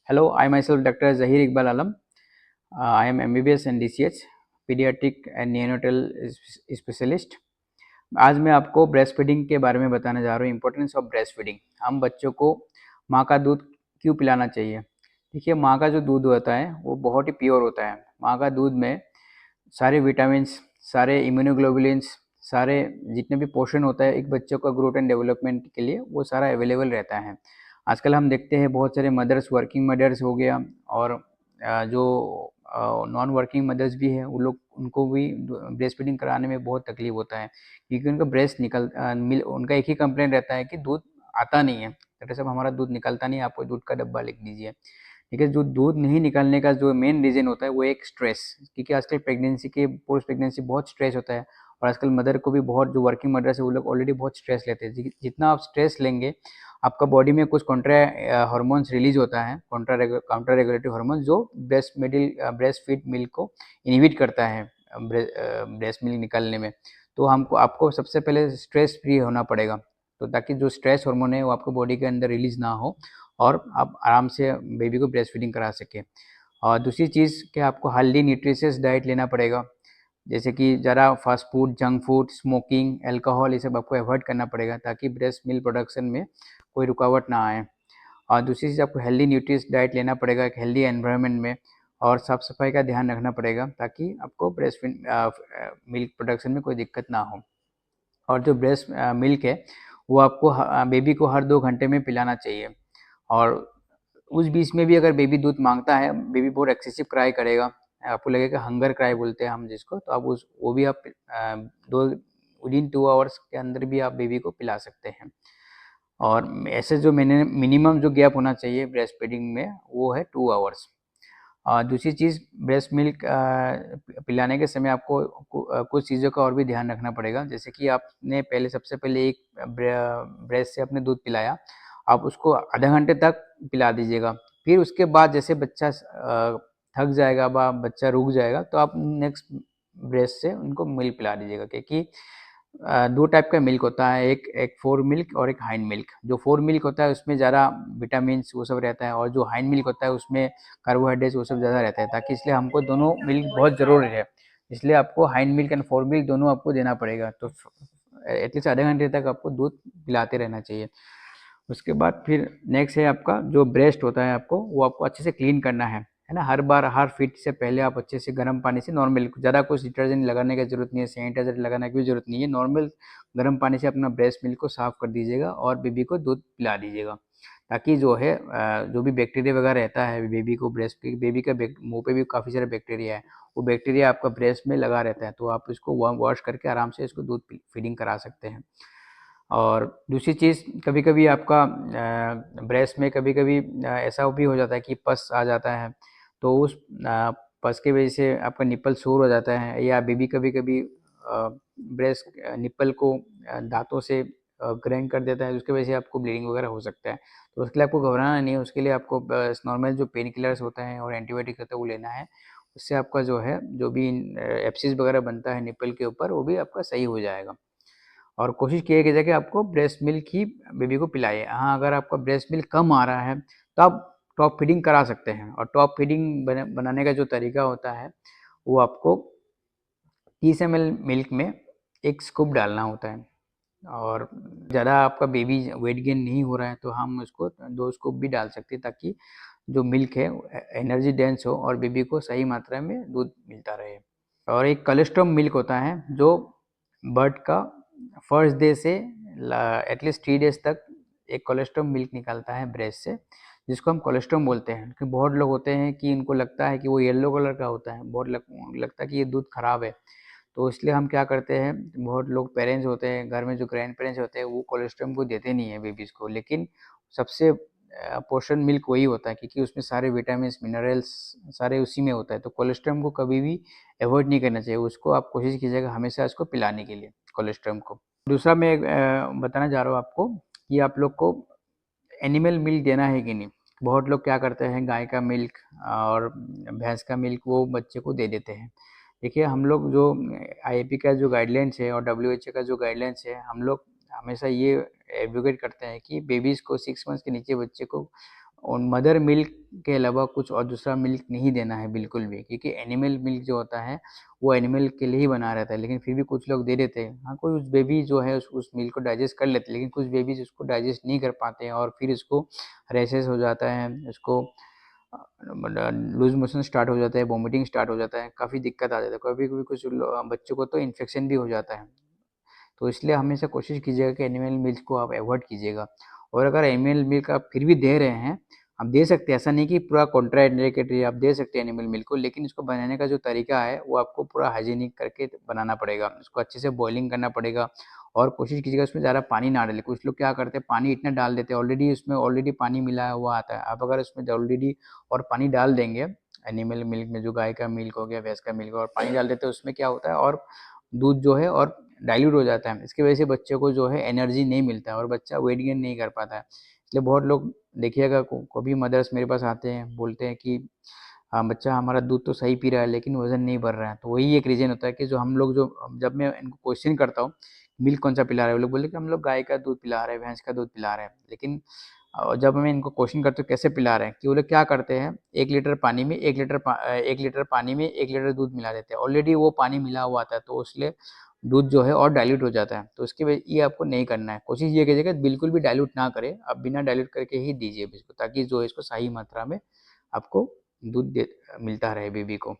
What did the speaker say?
Hello, I myself Dr. Zahir Iqbal Alam. I am MBBS and DCH, paediatric and neonatal specialist. आज मैं आपको breast feeding के बारे में बताने जा रहा हूँ, इंपॉर्टेंस ऑफ ब्रेस्ट फीडिंग। हम बच्चों को माँ का दूध क्यों पिलाना चाहिए। देखिए, माँ का जो दूध होता है वो बहुत ही प्योर होता है। माँ का दूध में सारे विटामिन्स, सारे इम्यूनोग्लोबुलिन्स, सारे जितने भी पोषण होता है एक बच्चों का ग्रोथ एंड डेवलपमेंट के लिए, वो सारा अवेलेबल रहता है। आजकल हम देखते हैं बहुत सारे मदर्स, वर्किंग मदर्स हो गया और जो नॉन वर्किंग मदर्स भी हैं, वो लोग, उनको भी ब्रेस्ट फीडिंग कराने में बहुत तकलीफ होता है, क्योंकि उनका ब्रेस्ट उनका एक ही कंप्लेंट रहता है कि दूध आता नहीं है। डॉक्टर साहब, हमारा दूध निकलता नहीं है, आपको दूध का डब्बा लिख दीजिए। ठीक है, जो दूध नहीं निकलने का जो मेन रीज़न होता है वो एक स्ट्रेस, क्योंकि आजकल प्रेगनेंसी के पोस्ट प्रेगनेंसी बहुत स्ट्रेस होता है, और आजकल मदर को भी बहुत, जो वर्किंग मदर्स है वो लोग ऑलरेडी बहुत स्ट्रेस लेते हैं। जितना आप स्ट्रेस लेंगे, आपका बॉडी में कुछ कॉन्ट्रा हार्मोन्स रिलीज होता है, काउंटर रेगुलेटरी हार्मोन, जो ब्रेस्ट फीड मिल्क को इनहिबिट करता है ब्रेस्ट मिल्क निकलने में। तो हमको आपको सबसे पहले स्ट्रेस फ्री होना पड़ेगा, तो ताकि जो स्ट्रेस हार्मोन है वो आपको बॉडी के अंदर रिलीज ना हो और आप आराम से बेबी को ब्रेस्ट फीडिंग करा सकें। और दूसरी चीज़ कि आपको हेल्दी न्यूट्रिशियस डाइट लेना पड़ेगा, जैसे कि ज़रा fast food, junk food, smoking, alcohol, ये सब आपको अवॉइड करना पड़ेगा, ताकि ब्रेस्ट मिल्क प्रोडक्शन में कोई रुकावट ना आए। और दूसरी चीज़, आपको हेल्दी न्यूट्रिशियस डाइट लेना पड़ेगा एक हेल्दी एनवायरनमेंट में, और साफ़ सफाई का ध्यान रखना पड़ेगा, ताकि आपको ब्रेस्ट मिल्क प्रोडक्शन में कोई दिक्कत ना हो। और जो ब्रेस्ट मिल्क है वो आपको बेबी को हर 2 घंटे में पिलाना चाहिए। और उस बीच में भी अगर बेबी दूध मांगता है, बेबी बहुत एक्सेसिव क्राई करेगा, आपको लगेगा हंगर क्राई बोलते हैं हम जिसको, तो आप उस वो भी आप दो विदिन 2 आवर्स के अंदर भी आप बेबी को पिला सकते हैं। और ऐसे जो मैंने मिनिमम जो गैप होना चाहिए ब्रेस्ट फीडिंग में, वो है 2 आवर्स। दूसरी चीज़, ब्रेस्ट मिल्क पिलाने के समय आपको कुछ चीज़ों का और भी ध्यान रखना पड़ेगा, जैसे कि आपने पहले, सबसे पहले एक ब्रेस्ट से आपने दूध पिलाया, आप उसको आधा घंटे तक पिला दीजिएगा। फिर उसके बाद जैसे बच्चा थक जाएगा, बच्चा रुक जाएगा, तो आप नेक्स्ट ब्रेस्ट से उनको मिल्क पिला दीजिएगा, क्योंकि 2 टाइप का मिल्क होता है, एक फोर मिल्क और एक हाइंड मिल्क। जो फोर मिल्क होता है उसमें ज़्यादा विटामिन्स वो सब रहता है, और जो हाइंड मिल्क होता है उसमें कार्बोहाइड्रेट्स वो सब ज़्यादा रहता है, ताकि इसलिए हमको दोनों मिल्क बहुत ज़रूरी है। इसलिए आपको hind milk and four milk दोनों आपको देना पड़ेगा। तो एटलीस्ट आधे घंटे तक आपको दूध पिलाते रहना चाहिए। उसके बाद फिर नेक्स्ट है आपका जो ब्रेस्ट होता है, आपको वो आपको अच्छे से क्लीन करना है ना। हर बार, हर फीड से पहले आप अच्छे से गर्म पानी से, नॉर्मल, ज़्यादा कुछ डिटर्जेंट लगाने की ज़रूरत नहीं है, सैनिटाइजर लगाने की भी ज़रूरत नहीं है, नॉर्मल गर्म पानी से अपना ब्रेस्ट मिल्क को साफ़ कर दीजिएगा और बेबी को दूध पिला दीजिएगा, ताकि जो है जो भी बैक्टीरिया वगैरह रहता है बेबी को, बेबी का मुंह पे भी काफ़ी सारा बैक्टीरिया है, वो बैक्टीरिया आपका ब्रेस्ट में लगा रहता है, तो आप इसको वॉश करके आराम से इसको दूध फीडिंग करा सकते हैं। और दूसरी चीज़, कभी-कभी आपका ब्रेस्ट में कभी-कभी ऐसा भी हो जाता है कि पस आ जाता है, तो उस पस की वजह से आपका निप्पल सोर हो जाता है, या बेबी कभी-कभी ब्रेस्ट निप्पल को दाँतों से ग्राइंड कर देता है, उसकी वजह से आपको ब्लीडिंग वगैरह हो सकता है। तो उसके लिए आपको घबराना नहीं है, उसके लिए आपको बस नॉर्मल जो पेन किलर्स होते हैं और एंटीबायोटिक होता है वो लेना है। उससे आपका जो है, जो भी एब्सिस वगैरह बनता है निप्पल के ऊपर, वो भी आपका सही हो जाएगा। और कोशिश किया कि आपको ब्रेस्ट मिल्क ही बेबी को पिलाइए। हाँ, अगर आपका ब्रेस्ट मिल्क कम आ रहा है तो आप टॉप फीडिंग करा सकते हैं, और टॉप फीडिंग बनाने का जो तरीका होता है, वो आपको 30 ml मिल्क में 1 स्कूप डालना होता है। और ज़्यादा आपका बेबी वेट गेन नहीं हो रहा है तो हम उसको 2 स्कूप भी डाल सकते हैं, ताकि जो मिल्क है एनर्जी डेंस हो और बेबी को सही मात्रा में दूध मिलता रहे। और एक कोलेस्ट्रॉम मिल्क होता है, जो बर्थ का फर्स्ट डे से एटलीस्ट 3 डेज तक एक कोलेस्ट्रॉम मिल्क निकलता है ब्रेस्ट से, जिसको हम कोलेस्ट्रॉम बोलते हैं। क्योंकि बहुत लोग होते हैं कि इनको लगता है कि वो येलो कलर का होता है, बहुत लगता है कि ये दूध खराब है, तो इसलिए हम क्या करते हैं, बहुत लोग पेरेंट्स होते हैं घर में, जो ग्रैंड पेरेंट्स होते हैं, वो कोलेस्ट्रॉम को देते नहीं है बेबीज़ को, लेकिन सबसे पोषण मिल्क वही होता है, क्योंकि उसमें सारे विटामिन्स, मिनरल्स सारे उसी में होता है। तो कोलेस्ट्रॉम को कभी भी अवॉइड नहीं करना चाहिए, उसको आप कोशिश कीजिएगा हमेशा इसको पिलाने के लिए, कोलेस्ट्रॉम को। दूसरा मैं बताना चाह रहा हूँ आपको कि आप लोग को एनिमल मिल्क देना है कि नहीं। बहुत लोग क्या करते हैं, गाय का मिल्क और भैंस का मिल्क वो बच्चे को दे देते हैं। देखिए, हम लोग जो आईएपी का जो गाइडलाइंस है और डब्ल्यूएचओ का जो गाइडलाइंस है, हम लोग हमेशा ये एडवोकेट करते हैं कि बेबीज़ को 6 मंथ्स के नीचे बच्चे को मदर मिल्क के अलावा कुछ और दूसरा मिल्क नहीं देना है बिल्कुल भी, क्योंकि एनिमल मिल्क जो होता है वो एनिमल के लिए ही बना रहता है। लेकिन फिर भी कुछ लोग दे देते हैं। हाँ, कोई उस बेबी जो है उस मिल्क को डाइजेस्ट कर लेते हैं, लेकिन कुछ बेबीज उसको डाइजेस्ट नहीं कर पाते हैं और फिर इसको रैशेस हो जाता है, इसको लूज मोशन स्टार्ट हो जाता है, वोमिटिंग स्टार्ट हो जाता है, काफ़ी दिक्कत आ जाता है। कभी कभी कुछ बच्चों को तो इन्फेक्शन भी हो जाता है। तो इसलिए हमेशा कोशिश कीजिएगा कि एनिमल मिल्क को आप अवॉइड कीजिएगा। और अगर एनिमल मिल्क आप फिर भी दे रहे हैं, आप दे सकते हैं, ऐसा नहीं कि पूरा कॉन्ट्रा इंडिकेटरी, आप दे सकते हैं एनिमल मिल्क को, लेकिन इसको बनाने का जो तरीका है वो आपको पूरा हाइजीनिक करके बनाना पड़ेगा। उसको अच्छे से बॉइलिंग करना पड़ेगा और कोशिश कीजिएगा उसमें ज़्यादा पानी ना डालें। कुछ लोग क्या करते हैं, पानी इतना डाल देते हैं, ऑलरेडी उसमें ऑलरेडी पानी मिलाया हुआ आता है। आप अगर उसमें ऑलरेडी और पानी डाल देंगे एनिमल मिल्क में, जो गाय का मिल्क हो गया, भैंस का मिल्क, और पानी डाल देते हैं, उसमें क्या होता है और दूध जो है और डाइल्यूट हो जाता है। इसकी वजह से बच्चे को जो है एनर्जी नहीं मिलता है और बच्चा वेट गेन नहीं कर पाता है। इसलिए बहुत लोग देखिएगा, कभी मदर्स मेरे पास आते हैं, बोलते हैं कि हाँ बच्चा हमारा दूध तो सही पी रहा है लेकिन वज़न नहीं बढ़ रहा है। तो वही एक रीज़न होता है कि जो हम लोग जो जब मैं इनको क्वेश्चन करता हूँ, मिल्क कौन-सा पिला रहे हो? वो लोग बोले कि हम लोग गाय का दूध पिला रहे हैं, भैंस का दूध पिला रहे हैं। लेकिन जब मैं इनको क्वेश्चन करता हूँ कैसे पिला रहे हैं, कि वो लोग क्या करते हैं, 1 लीटर पानी में 1 लीटर पानी में 1 लीटर दूध मिला देते हैं। ऑलरेडी वो पानी मिला हुआ आता है, तो इसलिए दूध जो है और डाइल्यूट हो जाता है। तो इसकी वजह ये आपको नहीं करना है। कोशिश ये कीजिएगा बिल्कुल भी डाइल्यूट ना करें, आप बिना डाइल्यूट करके ही दीजिए इसको, ताकि जो है इसको सही मात्रा में आपको दूध दे मिलता रहे बेबी को।